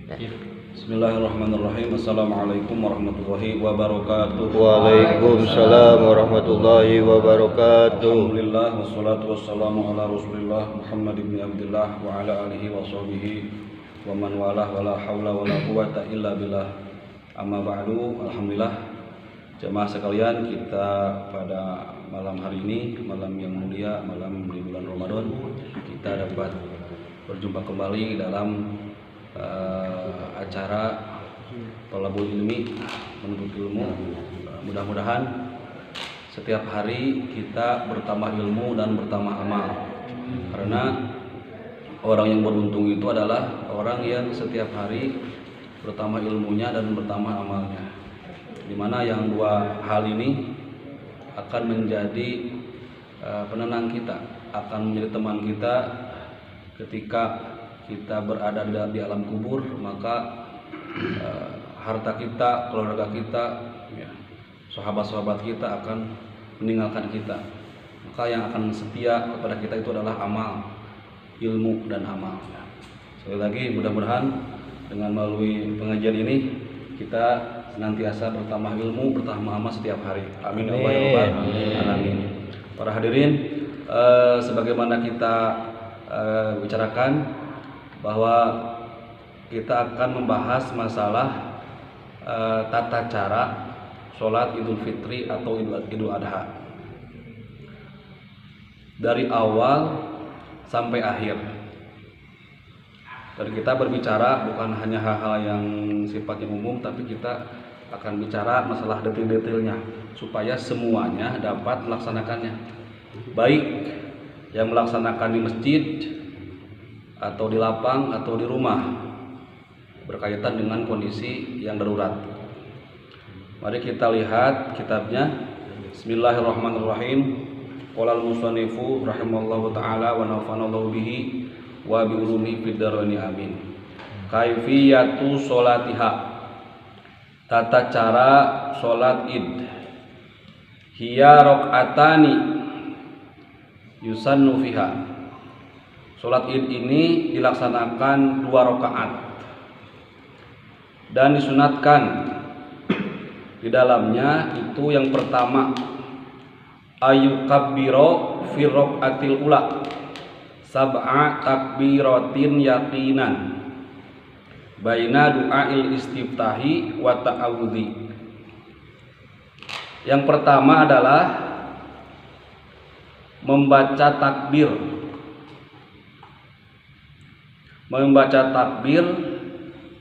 Bismillahirrahmanirrahim. Assalamualaikum warahmatullahi wabarakatuh. Waalaikumsalam warahmatullahi wabarakatuh. Alhamdulillah wassalatu wassalamu ala Rasulillah Muhammad ibn Abdullah wa ala alihi wa sahbihi wa man walah wa la haula wa la quwata illa billah. Amma ba'du. Alhamdulillah jemaah sekalian, kita pada malam hari ini, malam yang mulia, malam di bulan Ramadan, kita dapat berjumpa kembali dalam acara Thalabul Ilmi, menuntut ilmu. Mudah-mudahan setiap hari kita bertambah ilmu dan bertambah amal, karena orang yang beruntung itu adalah orang yang setiap hari bertambah ilmunya dan bertambah amalnya, dimana yang dua hal ini akan menjadi penenang kita, akan menjadi teman kita ketika kita berada di alam kubur. Maka harta kita, keluarga kita, ya, sahabat-sahabat kita akan meninggalkan kita. Maka yang akan setia kepada kita itu adalah amal, ilmu dan amal. Sekali lagi, mudah-mudahan dengan melalui pengajian ini kita senantiasa bertambah ilmu, bertambah amal setiap hari. Amin ya rabbal alamin. Para hadirin, sebagaimana kita bicarakan bahwa kita akan membahas masalah tata cara sholat Idul Fitri atau Idul Adha dari awal sampai akhir. Dan kita berbicara bukan hanya hal-hal yang sifatnya umum, tapi kita akan bicara masalah detail-detailnya supaya semuanya dapat melaksanakannya, baik yang melaksanakan di masjid atau di lapang atau di rumah, berkaitan dengan kondisi yang darurat. Mari kita lihat kitabnya. Bismillahirrahmanirrahim. Qala al-musannifu rahimallahu taala wa nafanallahu bihi wa bi ulumi fid daraini amin. Kaifiyatu sholatiha, tata cara sholat Id. Hiya rakaatani yusannu fiha. Sholat Id ini dilaksanakan 2 rakaat dan disunatkan di dalamnya. Itu yang pertama, ayyukabbiro fi rakaatil ula sab'a takbiratin yaqinan baina du'ail istiftahi wa ta'awudzi. Yang pertama adalah membaca takbir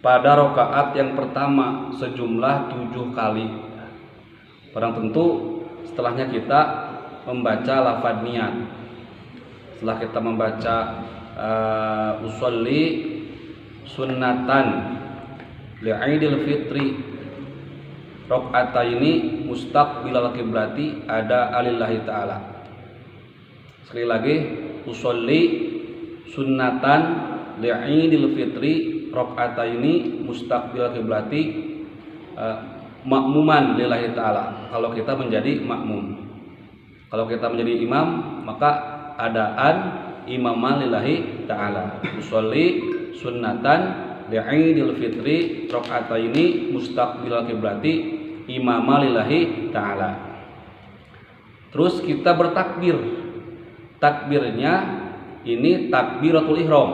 pada rakaat yang pertama sejumlah 7 kali. Barang tentu setelahnya kita membaca lafaz niat. Setelah kita membaca usolli sunnatan li'idil fitri rakaataini mustaqbilal qiblati ada alillahi ta'ala. Sekali lagi, usolli sunnatan li'idil fitri rakaataini mustaqbil qiblati makmuman lillahi ta'ala. Kalau kita menjadi makmum, kalau kita menjadi imam, maka adaan imaman lillahi ta'ala. Usolli sunnatan li'idil fitri rakaataini mustaqbil qiblati imaman lillahi ta'ala. Terus kita bertakbir. Takbirnya ini takbiratul ihram,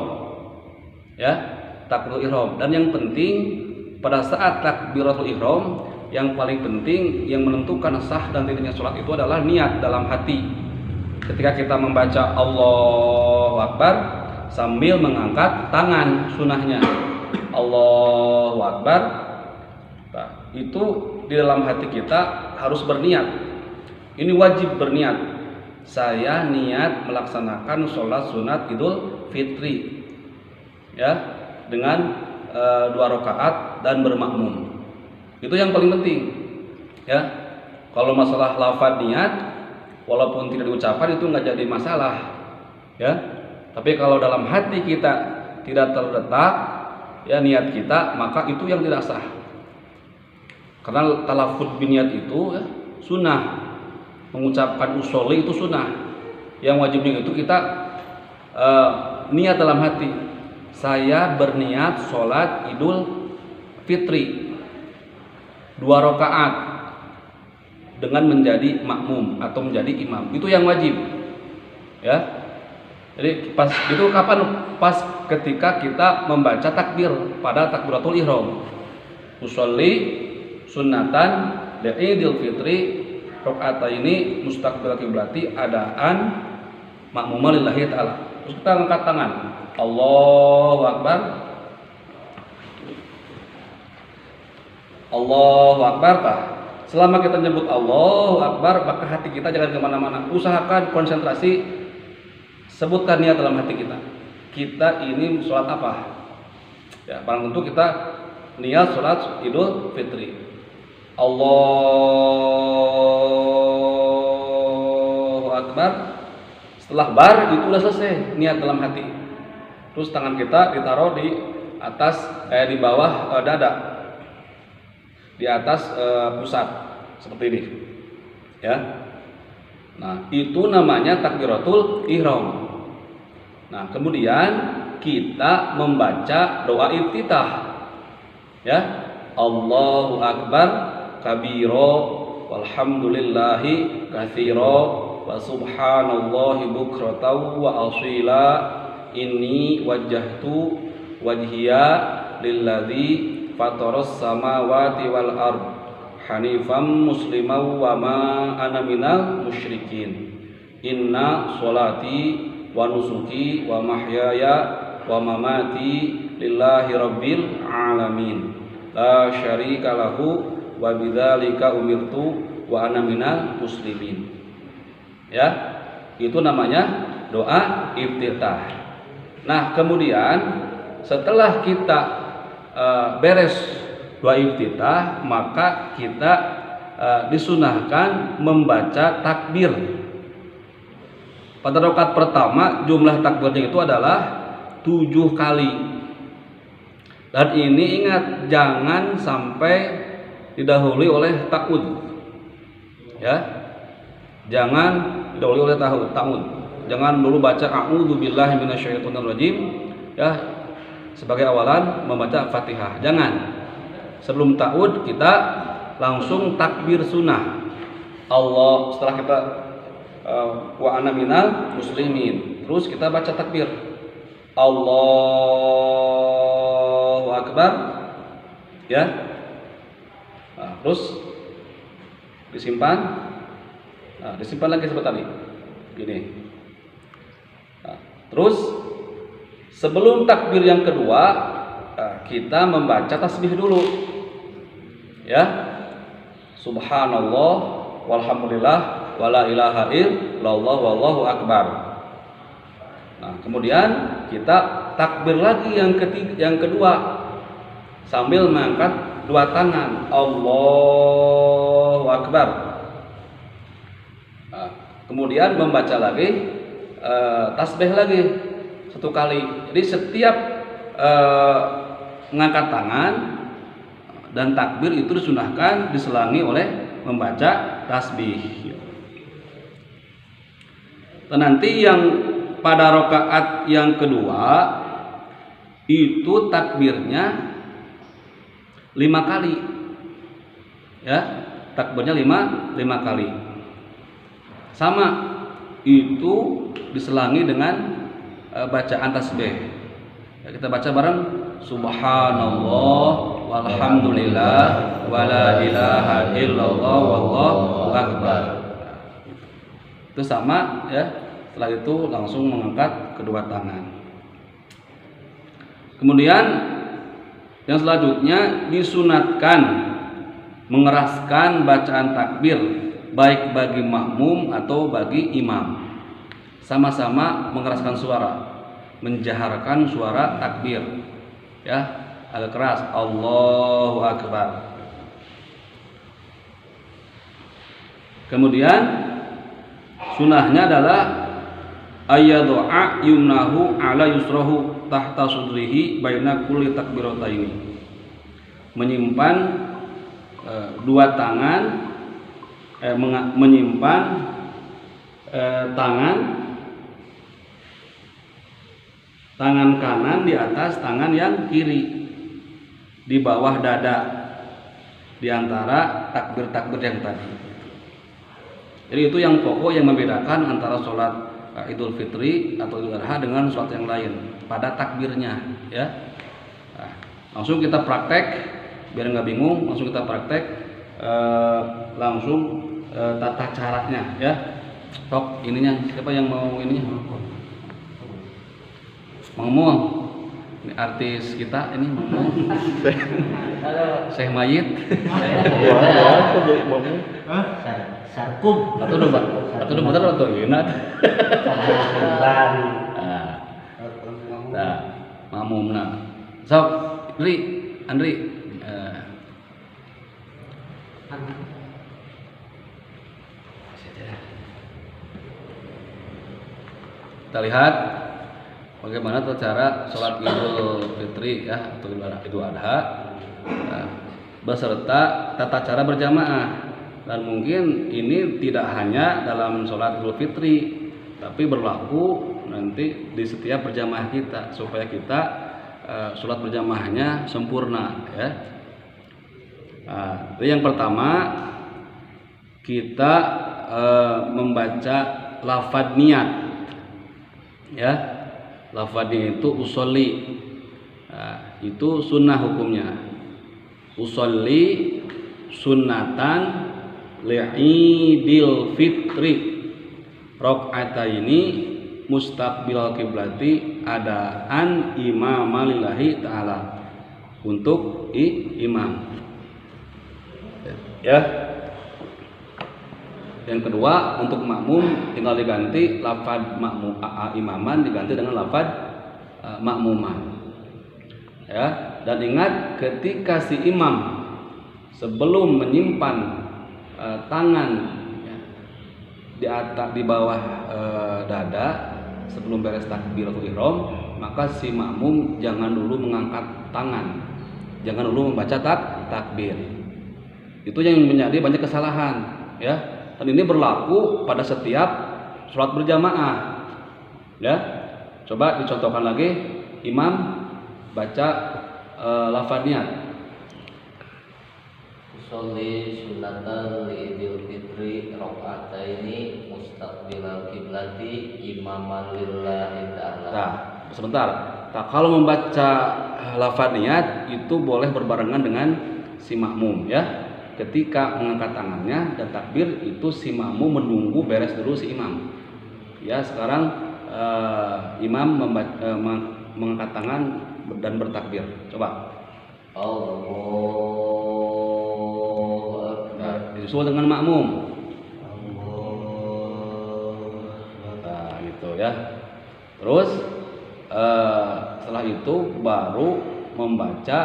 ya, takbiratul ihram. Dan yang penting pada saat takbiratul ihram, yang paling penting yang menentukan sah dan tidaknya sholat itu adalah niat dalam hati. Ketika kita membaca Allahu Akbar sambil mengangkat tangan, sunahnya Allahu Akbar, nah, itu di dalam hati kita harus berniat. Ini wajib berniat. Saya niat melaksanakan sholat sunat Idul Fitri, ya, dengan 2 rakaat dan bermakmum. Itu yang paling penting, ya. Kalau masalah lafaz niat, walaupun tidak diucapkan itu nggak jadi masalah, ya. Tapi kalau dalam hati kita tidak terletak, ya, niat kita, maka itu yang tidak sah. Karena talafud biniat itu, ya, sunnah. Mengucapkan usolli itu sunnah. Yang wajibnya itu kita niat dalam hati. saya berniat sholat Idul Fitri 2 rakaat dengan menjadi makmum atau menjadi imam. Itu yang wajib. Ya. Jadi pas itu kapan? Pas ketika kita membaca takbir pada takbiratul ihram. Usolli sunnatan Idul Fitri rakaataini mustaqbil qiblati adaan makmuma lillahi ta'ala. Terus kita angkat tangan. Allahu Akbar. Allahu Akbar. Selama kita menyebut Allahu Akbar, maka hati kita jangan kemana-mana. Usahakan konsentrasi, sebutkan niat dalam hati kita. Kita ini sholat apa? Ya, paling tentu kita niat sholat Idul Fitri. Allahu Akbar. Setelah bar itu udah selesai niat dalam hati. Terus tangan kita ditaruh di atas, di bawah dada, di atas pusat seperti ini, ya. Nah, itu namanya takbiratul ihram. Nah, kemudian kita membaca doa iftitah, ya. Allahu Akbar kabiro walhamdulillahi katsiro wa subhanallahi bukratan wa asila inni wajjahtu wajhiya lilladzi fataras samawati wal ard hanifam musliman wa ma ana minal musyrikin inna sholati wa nusuki wa mahyaya wa mamati lillahi rabbil alamin la syarika lahu wa bidzalika umirtu wa ana minal muslimin. Ya, itu namanya doa iftitah. Nah, kemudian setelah kita beres doa iftitah, maka kita disunahkan membaca takbir. Pada rakaat pertama jumlah takbirnya itu adalah 7 kali. Dan ini ingat, jangan sampai didahului oleh ta'ud. Ya. Jangan didahului oleh ta'ud. Jangan dulu baca a'udzu billahi minasyaitonir rajim, ya, sebagai awalan membaca Fatihah. Jangan. Sebelum ta'ud kita langsung takbir sunnah. Allah, setelah kita wa ana minal muslimin, terus kita baca takbir Allahu Akbar, ya. Nah, terus disimpan. Nah, disimpan lagi seperti tadi. Gini. Nah, terus sebelum takbir yang kedua, kita membaca tasbih dulu. Ya. Subhanallah walhamdulillah wala ilaha illallah wallahu akbar. Nah, kemudian kita takbir lagi yang kedua sambil mengangkat 2 tangan. Allahu akbar. Nah, kemudian membaca lagi tasbih lagi 1 kali. Jadi setiap mengangkat tangan dan takbir itu disunahkan diselangi oleh membaca tasbih. Dan nanti yang pada rakaat yang kedua itu takbirnya 5 kali, ya, takbirnya 5 kali. Sama, itu diselangi dengan bacaan tasbih. Ya, kita baca bareng Subhanallah walhamdulillah wala ilaha illallah wallahu akbar. Itu sama, ya. Setelah itu langsung mengangkat kedua tangan. Kemudian yang selanjutnya disunatkan mengeraskan bacaan takbir baik bagi makmum atau bagi imam. Sama-sama mengeraskan suara, menjaharkan suara takbir, ya, agak keras. Allahu akbar. Kemudian sunahnya adalah ayyadu'a yumnahu ala yusrahu tahta sudrihi baina kulli takbirataini. Menyimpan 2 tangan, menyimpan tangan Tangan kanan di atas tangan yang kiri, di bawah dada, di antara takbir-takbir yang tadi. Jadi itu yang pokok yang membedakan antara sholat Idul Fitri atau Idul Adha dengan sholat yang lain pada takbirnya, ya. Nah, langsung kita praktek biar nggak bingung. Langsung kita praktek langsung tata caranya, ya. Tok ininya siapa yang mau ininya? Ngomong, ini artis kita ini ngomong. Syekh Mayit. Sarkum. Atau bener atau inat. Nah, mamumna. Sok, Andri. Kita lihat bagaimana cara sholat Idul Fitri, ya, atau Idul Adha, beserta tata cara berjamaah. Dan mungkin ini tidak hanya dalam sholat Idul Fitri, tapi berlaku nanti di setiap berjamaah kita, supaya kita sholat berjamaahnya sempurna, ya. Nah, yang pertama kita membaca lafadz niat, ya. Lafadznya itu usolli, nah, itu sunnah hukumnya. Usolli sunnatan li'idil fitri rakaataini mustaqbil kiblati adaan imama lillahi ta'ala, untuk imam, ya. Yang kedua, untuk makmum tinggal diganti lafadz imaman diganti dengan lafadz makmuman, ya. Dan ingat, ketika si imam sebelum menyimpan tangan, ya, di atas di bawah dada sebelum beres takbiratul ihram, maka si makmum jangan dulu mengangkat tangan, jangan dulu membaca takbir. Itu yang menjadi banyak kesalahan, ya. Dan ini berlaku pada setiap sholat berjamaah, ya. Coba dicontohkan lagi, imam baca lafadz niat. Usolli sunatan li'idil fitri rakaataini mustaqbilal kiblati imaman lillahi ta'ala. Nah, sebentar. Nah, kalau membaca lafadz niat itu boleh berbarengan dengan si makmum, ya. Ketika mengangkat tangannya dan takbir, itu si makmum menunggu beres dulu si imam. Ya, sekarang imam mengangkat tangan dan bertakbir. Coba. Allahu Akbar. Disusul dengan makmum. Nah, gitu, ya. Terus setelah itu baru membaca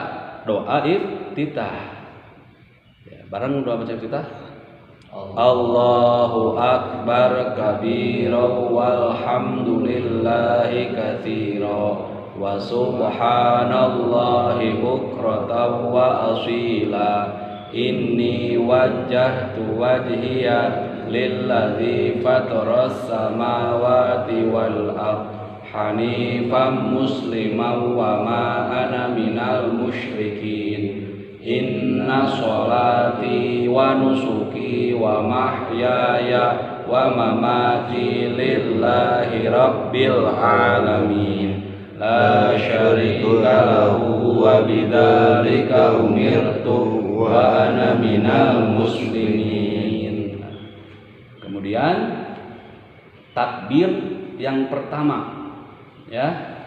doa iftitah. Barang doa baca kita. Allahu Akbar kabira walhamdulillahi katsira wa subhanallahi bukratan wa asila. Inni wajjahtu wajhiya lilladzi fataras samawati wal ardh hanifan musliman wa ma ana minal musyrikin. Inna sholati wa nusuki wa mahyaya wa mamati lillahi rabbil alamin la syarika lahu wa bidzalika umirtu wa ana minal muslimin. Kemudian takbir yang pertama, ya,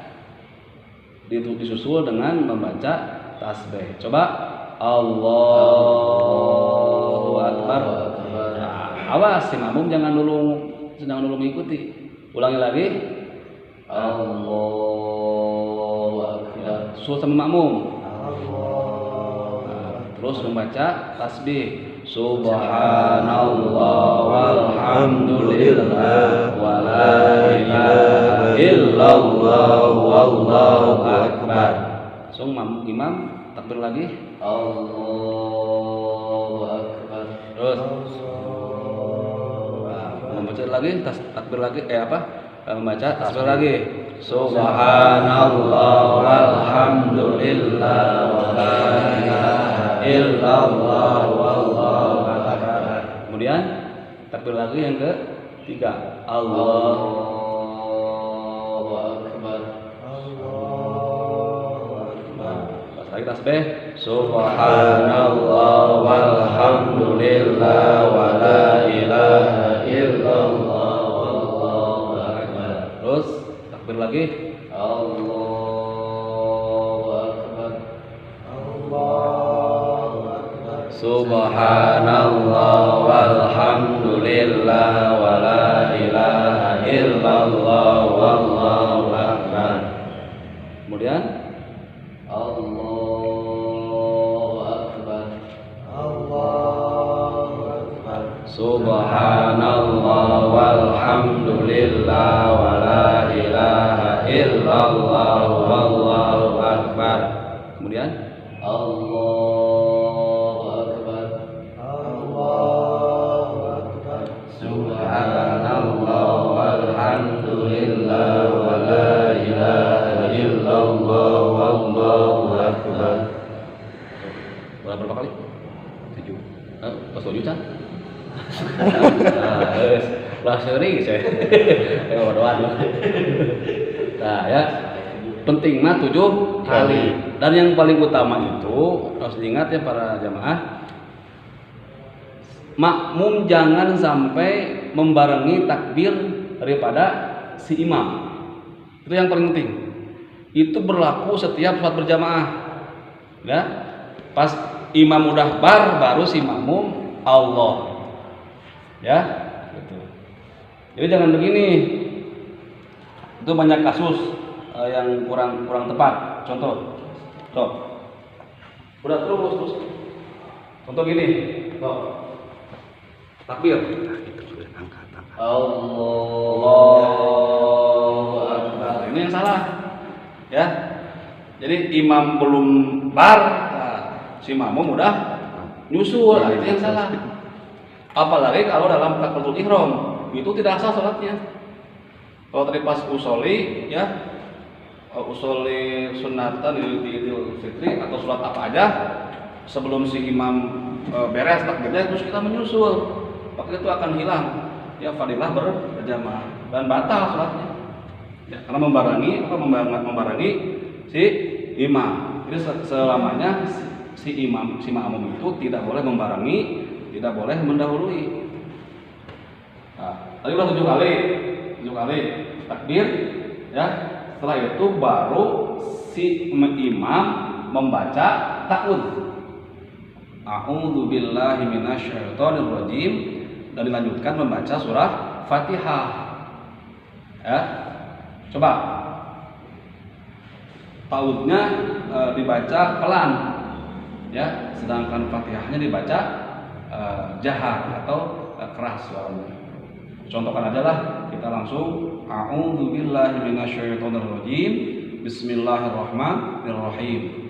disusul dengan membaca tasbih. Coba. Allahu Akbar. Nah, awas si makmum jangan dulu mengikuti. Ulangi lagi. Allahu Akbar. Susul sama makmum. Nah, terus membaca tasbih. Subhanallah walhamdulillah wa la ilaha illallah wallahu akbar. Langsung imam takbir lagi. Allahu Akbar. Terus membaca lagi takbir lagi, membaca tasbih lagi. Subhanallah walhamdulillah wala ilaha illallah wallahu akbar. Kemudian takbir lagi yang ketiga. Allah. Lagi tasbih. Subhanallah walhamdulillah wala ilaha illallah wallahu akbar. Terus takbir lagi. Allahu akbar. Subhanallah walhamdulillah wala ilaha illallah wallahu akbar. Kemudian Subhanallah walhamdulillah wala ilaha illallah wallahu akbar. Kemudian Allahu akbar. Subhanallah walhamdulillah wala ilaha illallah wallahu akbar. Berapa kali? 7. Pas 7 kan? Lah sering saya. Doa. Nah, ya. Pentingnya 7 kali. Dan yang paling utama itu harus diingat ya para jamaah. Makmum jangan sampai membarengi takbir daripada si imam. Itu yang paling penting. Itu berlaku setiap salat berjamaah. Ya. Pas imam udah baru si makmum Allah. Ya, gitu. Jadi jangan begini. Itu banyak kasus yang kurang tepat. Contoh, udah terus. Contoh gini, takbir. Nah, itu sudah angkat. Allahu akbar. Ini yang salah, ya. Jadi imam belum bar, si makmum udah nyusul. Nah, itu yang salah. Apalagi kalau dalam takbiratul ihram itu tidak sah salatnya. Kalau tadi pas usoli ya, usoli sunatan di Idul Fitri atau sholat apa aja, sebelum si imam beres takbirnya terus kita menyusul, maka itu akan hilang ya fadilah berjamaah dan batal sholatnya. Ya, karena membarengi si imam. Jadi selamanya si makmum itu tidak boleh membarengi, tidak boleh mendahului. Nah, tadi udah 7 kali takbir, ya. Setelah itu baru si imam membaca ta'awudz. A'udzu billahi minasyaitonir rajim dan dilanjutkan membaca surah Fatihah. Ya. Coba. Ta'awudznya dibaca pelan. Ya, sedangkan Fatihahnya dibaca jahar atau keras suaranya. Contohkan aja lah, kita langsung a'udzu billahi minasyaitonir rajim. Bismillahirrahmanirrahim.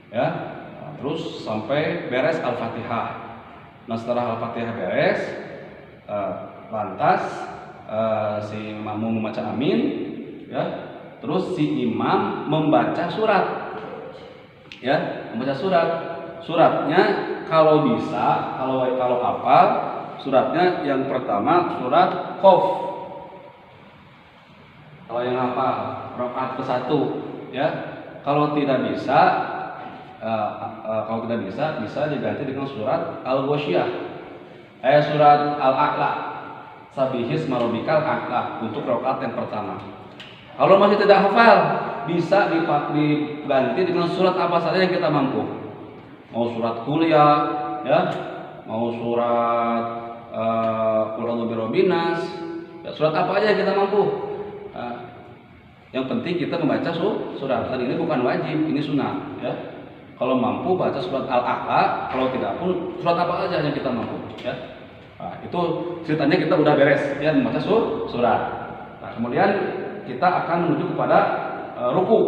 Ya. Terus sampai beres Al-Fatihah. Nah, setelah Al-Fatihah beres, lantas si makmum membaca amin, ya. Terus si imam membaca surat. Ya, membaca surat. Suratnya kalau bisa, kalau hafal, suratnya yang pertama surat Qaf. Kalau yang hafal rakaat ke-1, ya. Kalau tidak bisa, bisa diganti dengan surat Al-Ghasyiyah. Surat Al-A'la. Sabbihisma rabbikal a'la untuk rakaat yang pertama. Kalau masih tidak hafal, bisa diganti dengan surat apa saja yang kita mampu. Mau surat kuliah, ya, mau surat Qul a'udzu birabbin nas, ya, surat apa aja yang kita mampu. Yang penting kita membaca surat. Dan ini bukan wajib, ini sunnah, ya. Kalau mampu baca surat Al-A'la, kalau tidak pun surat apa aja yang kita mampu, ya. Nah, itu ceritanya kita udah beres, ya, membaca surat. Nah, kemudian kita akan menuju kepada ruku.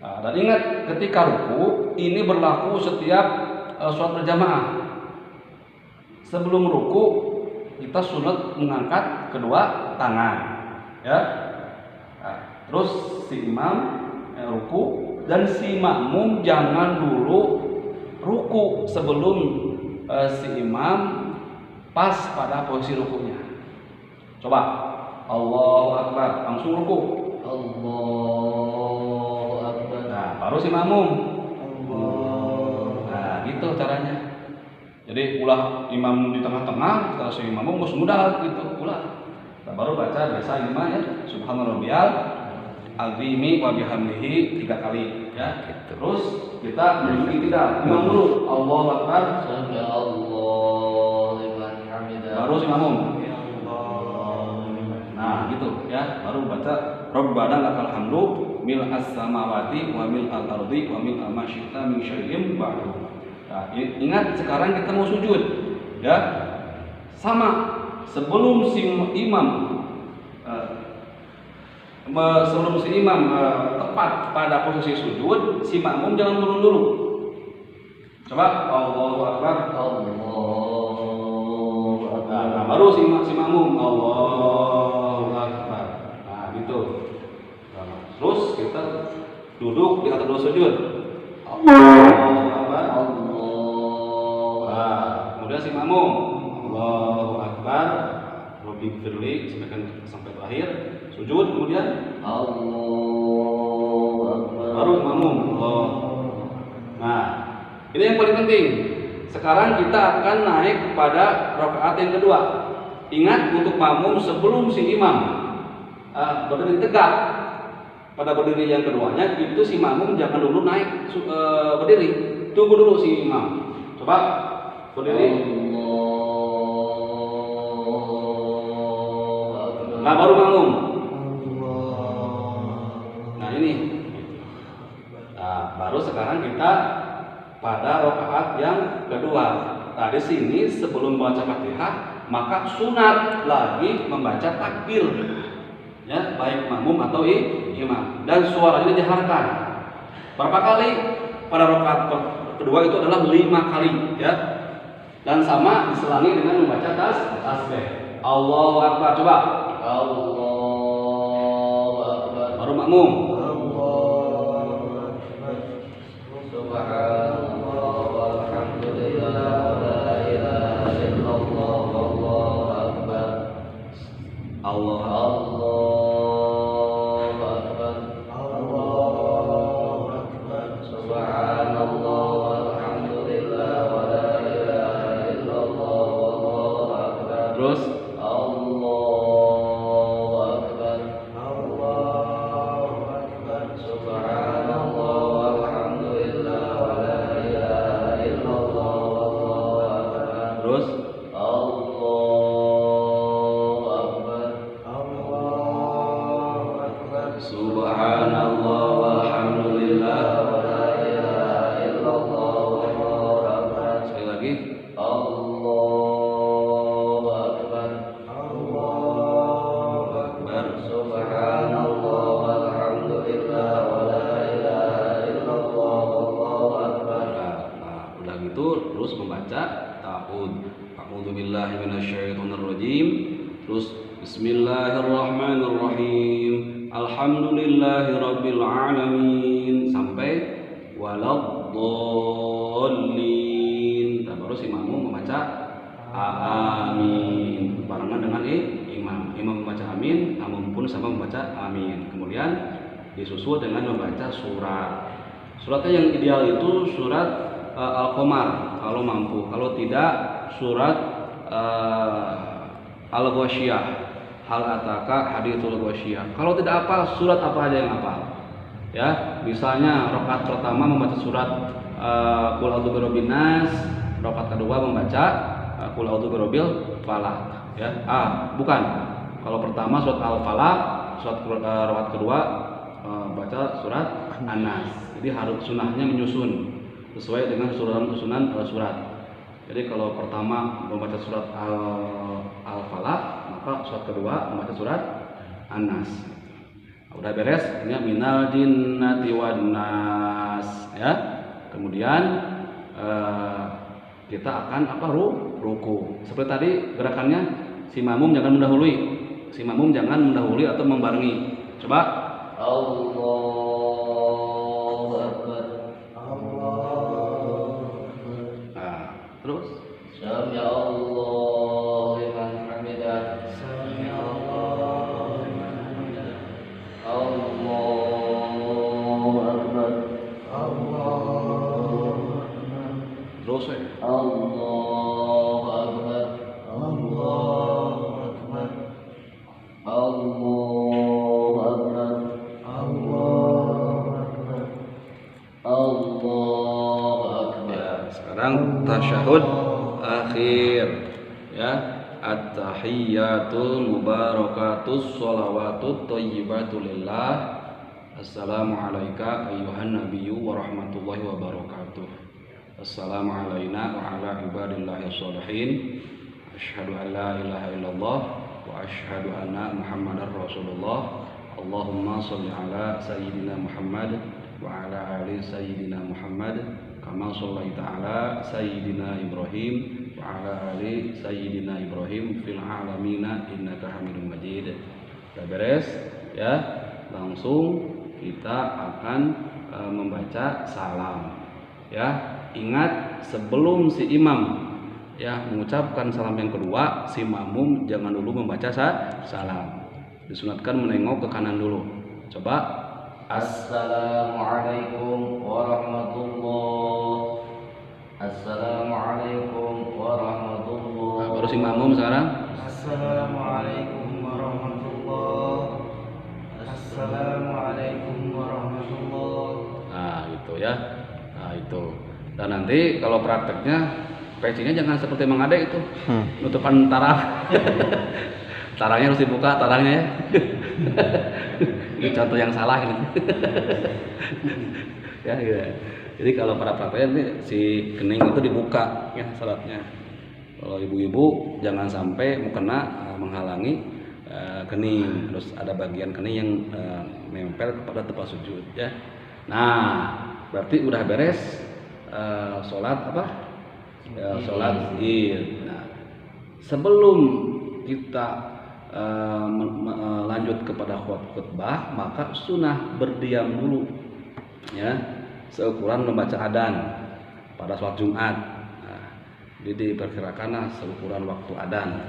Nah, dan ingat ketika ruku ini berlaku setiap sholat berjamaah. Sebelum ruku kita sunat mengangkat kedua tangan, ya. Nah, Terus si imam ruku dan si makmum jangan dulu ruku sebelum si imam pas pada posisi rukunya. Coba Allahu Akbar langsung ruku. Allahu Akbar. Nah, baru si makmum. Nah, gitu caranya. Jadi ulah imam di tengah-tengah, kalau si makmum gus mudah gitu, ulah. Nah, baru baca biasa imam ya, Subhanarabbiyal azimi wa bihamdihi 3 kali ya. Terus kita menunjuk tidak, imam dulu Allahu Akbar, Sami Allahu liman hamidah. baru si makmum. Nah, gitu ya, baru baca Rabbana lakal hamdu mil as-samawati wa mil al-ardi wa mil ma syi'ta min syai'in ba'du. Nah, ingat sekarang kita mau sujud ya. Sama sebelum si imam tepat pada posisi sujud, si makmum jangan turun dulu. Coba Allahu Akbar. Allahu Akbar. Nah, baru si makmum Allahu Akbar. Nah, gitu. Nah, terus kita duduk di atas dua sujud. Allahu Akbar. Nah, kemudian si makmum Allahu Akbar. Rabbi firli sampai terakhir sujud, kemudian Allahu Akbar. baru makmum Allah. Nah, ini yang paling penting. Sekarang kita akan naik pada rakaat yang kedua. Ingat untuk makmum sebelum si imam berdiri tegak. Pada berdiri yang keduanya itu si makmum jangan dulu naik berdiri. Tunggu dulu si imam. Coba berdiri. Nah, baru makmum. Nah, ini. Nah, baru sekarang kita pada rakaat yang kedua. Nah, di sini sebelum baca Fatihah, maka sunat lagi membaca takbir. Ya, baik makmum atau imam. Dan suaranya dijaharkan. Berapa kali? Pada rakaat kedua itu adalah 5 kali, ya. Dan sama diselangi dengan membaca tasbih. Allahu Akbar. Coba. Allahu Akbar. Baru makmum. Subhanallah walhamdulillah wa la ilaha illallah wallahu akbar. Allahu akbar. Allahu akbar. Subhanallah walhamdulillah wa la ilaha illallah wallahu akbar. Terus Allahu akbar. Allahu akbar. Subhanallah walhamdulillah wa la ilaha illallah wallahu akbar. terus Allahu akbar. Allahu akbar. subhanallah walhamdulillah. wa la ilaha illallah wallahu akbar. Sekali lagi. Allahu akbar. Allahu akbar. Subhanallah walhamdulillah wa la ilaha illallah wallahu akbar. Nah, udah gitu terus membaca A'udzu billahi minasyaitonir rajim. Terus bismillahirrahmanirrahim. Alhamdulillahirabbil alamin sampai waladdallin. Nah, baru si makmum membaca amin barengan dengan imam. Imam membaca amin, makmum pun sama membaca amin. Kemudian disusul dengan membaca surat. Suratnya yang ideal itu surat Al-Qamar kalau mampu. Kalau tidak surat Al-Ghasyiyah, hal ataka hadithul Ghasyiyah. Kalau tidak apa, surat apa aja yang hafal. Ya, misalnya rakaat pertama membaca surat Qul a'udzu birabbin nas, rakaat kedua membaca Qul a'udzu birabbil falaq. Ya, bukan. Kalau pertama surat Al-Falaq, rakaat kedua baca surat An-Nas. Jadi harus sunahnya menyusun sesuai dengan susunan surat. Jadi kalau pertama membaca surat Al-Falaq, maka surat kedua membaca surat An-Nas. Udah beres, ini minal jinnati wan nas, ya. Kemudian kita akan ruku. Seperti tadi gerakannya, si makmum jangan mendahului. Si makmum jangan mendahului atau membarengi. Coba Allahu Akbar. Nah, terus Sami Allahu liman hamidah. Allahu Akbar. terus Allahu Akbar. Allahu Akbar. Allahu Akbar. ya, sekarang tasyahud akhir ya, at-tahiyyatul mubarakatus sholawatut thayyibatu lillah. Assalamu alayka ayyuhan nabiyyu wa rahmatullahi wa barakatuh. Assalamu alayna wa ala ibadillahi sholihin. Asyhadu an la ilaha illallah wa asyhadu anna muhammadar rasulullah. Allahumma sholli ala sayyidina Muhammad wa ala ali sayyidina Muhammad kama shallaita ala sayyidina Ibrahim wa ala ali sayyidina Ibrahim fil alamina innaka Hamidum Majid. Sudah beres ya, langsung kita akan membaca salam ya. Ingat, sebelum si imam ya mengucapkan salam yang kedua, si makmum jangan dulu membaca salam. Disunatkan menengok ke kanan dulu. Coba. Assalamualaikum warahmatullahi. Assalamualaikum warahmatullahi. Nah, baru si makmum sekarang. Assalamualaikum warahmatullahi. Assalamualaikum warahmatullahi. Nah, gitu ya. Nah, itu. Dan nanti kalau prakteknya pecinya jangan seperti Mang Ade itu. Nutupan tarang. Tarangnya harus dibuka tarangnya ya. Ini contoh yang salah ini. Ya, ya. Jadi kalau para prakteknya ini si kening itu dibuka ya salatnya. Kalau ibu-ibu jangan sampai mukena menghalangi kening, terus ada bagian kening yang nempel kepada tempat sujud ya. Nah, berarti udah beres sholat apa? Sholat Id. Nah, sebelum kita lanjut kepada khutbah, maka sunnah berdiam dulu ya, seukuran membaca adzan pada sholat Jumat. Nah, jadi diperkirakan seukuran waktu adzan,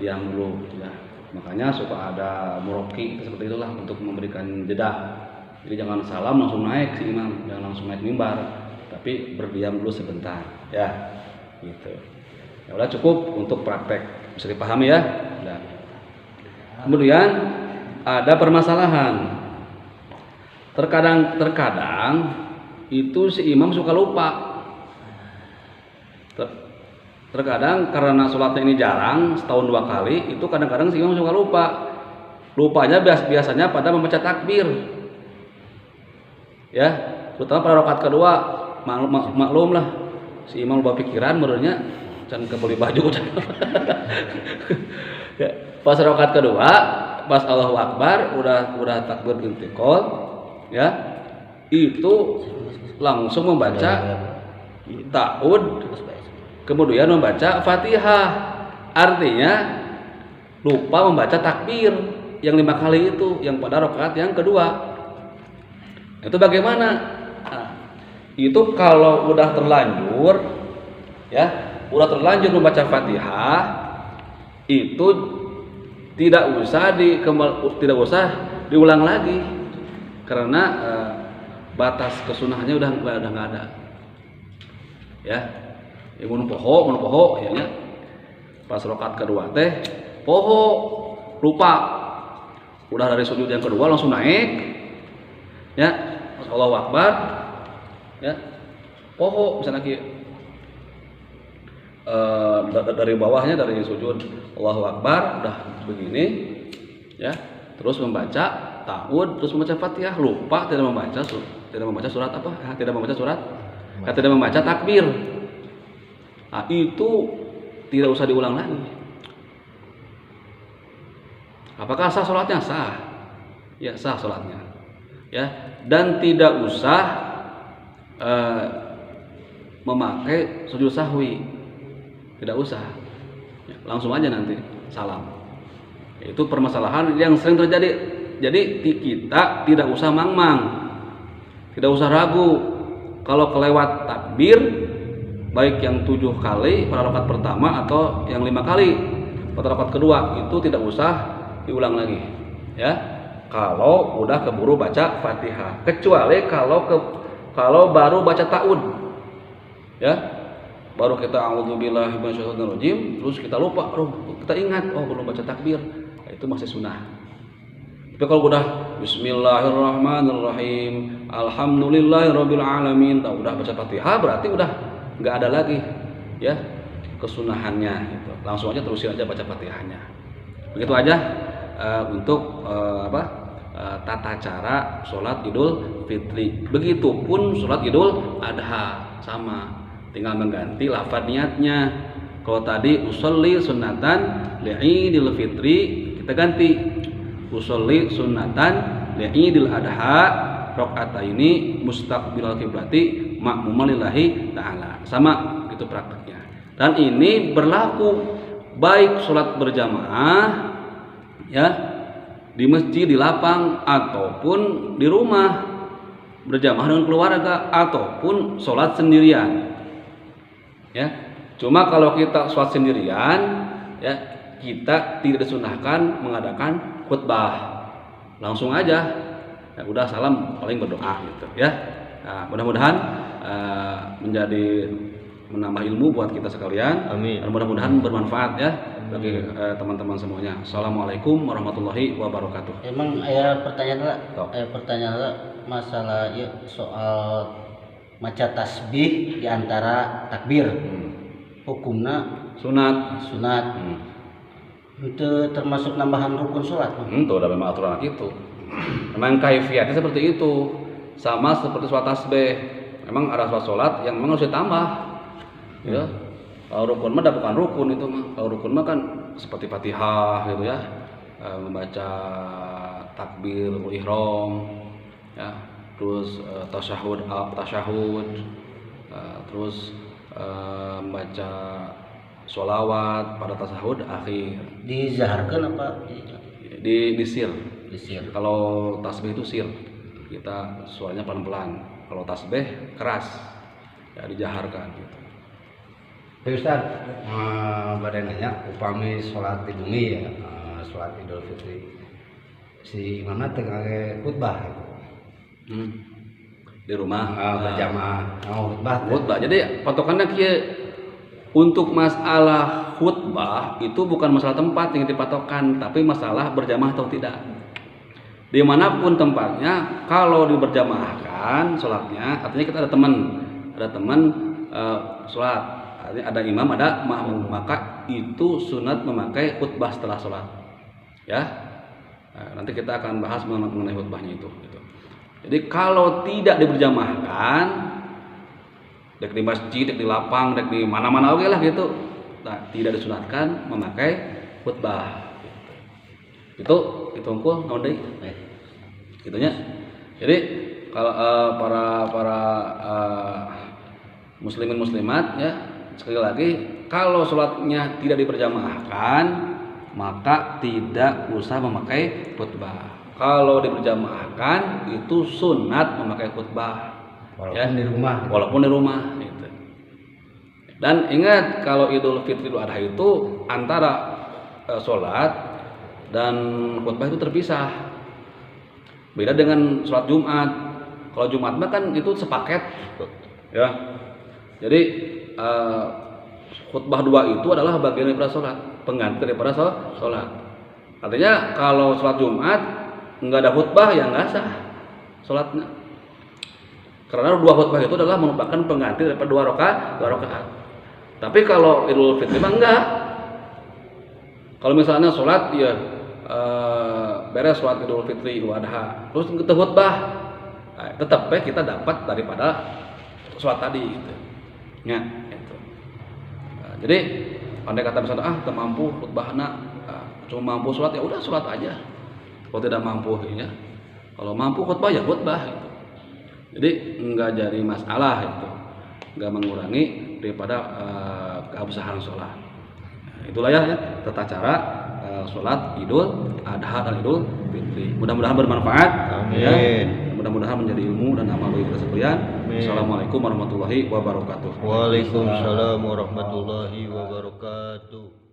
diam dulu ya. Makanya suka ada muroki seperti itulah untuk memberikan jeda. Jadi jangan salam langsung naik si imam, jangan langsung naik mimbar, tapi berdiam dulu sebentar ya, gitu. Ya udah, cukup untuk praktek, bisa dipahami ya. Udah. Kemudian ada permasalahan. Terkadang itu si imam suka lupa. Terkadang karena sholatnya ini jarang, setahun 2 kali, itu kadang-kadang si imam suka lupa. Lupanya biasanya pada membaca takbir. Ya, terutama pada rakaat kedua, maklum lah. Si imam lupa pikiran, menurutnya can kebeli baju can. Ya, pas rakaat kedua, pas Allahu Akbar, udah takbir intiqal, ya, itu langsung membaca ta'ud, kemudian membaca Fatihah. Artinya lupa membaca takbir yang 5 kali itu, yang pada rakaat yang kedua. Itu bagaimana? Nah, itu kalau udah terlanjur, ya, udah terlanjur membaca Fatihah, itu tidak usah diulang lagi, karena batas kesunahannya udah nggak ada. Ya, mun poho, ya, pas rakaat kedua teh poho lupa, udah dari sujud yang kedua langsung naik, ya, Allahu Akbar, ya, poho misalnya dari bawahnya, dari sujud Allahu Akbar udah begini ya, terus membaca ta'ud, terus membaca Fatihah, lupa tidak membaca surat apa? Tidak membaca takbir. Nah, itu tidak usah diulang lagi. Apakah sah sholatnya? Sah. Ya, sah sholatnya. Ya, dan tidak usah memakai sujud sahwi. Tidak usah. Ya, langsung aja nanti salam. Itu permasalahan yang sering terjadi kita tidak usah mangmang, tidak usah ragu. Kalau kelewat takbir, baik yang 7 kali pada rakaat pertama atau yang 5 kali pada rakaat kedua, itu tidak usah diulang lagi, ya. Kalau udah keburu baca Fatihah, kecuali kalau baru baca ta'ud, ya, baru kita a'udzubillahi minasyaitonirrajim, terus kita lupa, kita ingat, belum baca takbir, itu masih sunnah. Tapi kalau udah Bismillahirrahmanirrahim, Alhamdulillahirabbil alamin, udah baca Fatihah, berarti udah nggak ada lagi, ya, kesunahannya. Gitu. Langsung aja terusin aja baca Fatihahnya. Begitu aja untuk tata cara sholat Idul Fitri. Begitupun sholat Idul Adha sama. Tinggal mengganti lafaz niatnya. Kalau tadi usolli sunnatan li'idil fitri, kita ganti usolli sunnatan li'idil adha rakaataini mustaqbilal qiblati ma'muman lillahi ta'ala. Sama itu prakteknya. Dan ini berlaku baik sholat berjamaah, ya, di masjid, di lapang, ataupun di rumah berjamaah dengan keluarga, ataupun sholat sendirian. Ya, cuma kalau kita sholat sendirian, ya, kita tidak disunahkan mengadakan khutbah, langsung aja, ya, udah salam paling berdoa gitu, ya. Nah, mudah-mudahan menjadi menambah ilmu buat kita sekalian. Amin. Dan mudah-mudahan bermanfaat, ya, bagi teman-teman semuanya. Assalamualaikum warahmatullahi wabarakatuh. Emang pertanyaan masalah ya, soal maca tasbih di antara takbir. Hukumna Sunat. Itu termasuk nambahan rukun sholat. Itu udah memang aturan itu. Memang kaifiatnya seperti itu. Sama seperti sholat tasbih. Memang ada sholat yang memang harus ditambah. Ya. Kalau rukun mah bukan rukun itu mah. Kalau rukun mah kan seperti Fatihah gitu, ya. Membaca takbirul ihram, ya. Terus tasyahud, terus membaca sholawat pada tasyahud akhir. Dizaharkan apa? Di sir. Kalau tasbih itu sir, kita suaranya pelan-pelan. Kalau tasbih keras, ya dijaharkan gitu. Pak Ustaz, badai nanya, upami sholat di bumi, ya, sholat Idul Fitri, si imamnya tengah khutbah. Di rumah berjamaah khutbah. Jadi patokannya kia, untuk masalah khutbah itu bukan masalah tempat yang dipatokan, tapi masalah berjamaah atau tidak. Dimanapun tempatnya, kalau diberjamaahkan sholatnya, artinya kita ada teman sholat, artinya ada imam, ada makmum, maka itu sunat memakai khutbah setelah sholat, ya. Nanti kita akan bahas mengenai khutbahnya itu. Gitu. Jadi kalau tidak diberjamaahkan, dek di masjid, dek di lapang, dek di mana-mana oke lah gitu. Nah, tidak disunatkan memakai khutbah. Itu unggul naon deui? Gitunya. Jadi kalau para muslimin muslimat, ya, sekali lagi, kalau sholatnya tidak diberjamaahkan, maka tidak usah memakai khutbah. Kalau diberjamaahkan itu sunat memakai khutbah, walaupun di rumah gitu. Dan ingat, kalau Idul Fitri Idul Adha itu antara sholat dan khutbah itu terpisah. Beda dengan sholat Jumat. Kalau Jumat mah kan itu sepaket, ya. Jadi khutbah 2 itu adalah bagian daripada sholat, pengganti daripada sholat. Artinya kalau sholat Jumat nggak ada khutbah, ya nggak sah sholatnya. Karena 2 khutbah itu adalah merupakan pengganti daripada 2 rakaat. Tapi kalau Idul Fitri mah enggak. Kalau misalnya sholat, ya beres sholat Idul Fitri Idul Adha, terus kita khutbah, nah, tetap kita dapat daripada sholat tadi gitu. Ya, gitu. Nah, jadi andai kata misalnya tak mampu khutbahna, cuma mampu sholat, ya udah sholat aja. Kalau tidak mampu, ya. Kalau mampu khutbah, ya khutbah gitu. Jadi enggak jadi masalah itu, enggak mengurangi daripada keabsahan sholat. Nah, itulah ya tata cara sholat Idul Adha dan Idul Fitri. Mudah-mudahan bermanfaat. Amin. Ya. Mudah-mudahan menjadi ilmu dan amal bagi kita sekalian. Amin. Assalamualaikum warahmatullahi wabarakatuh. Waalaikumsalam warahmatullahi wabarakatuh.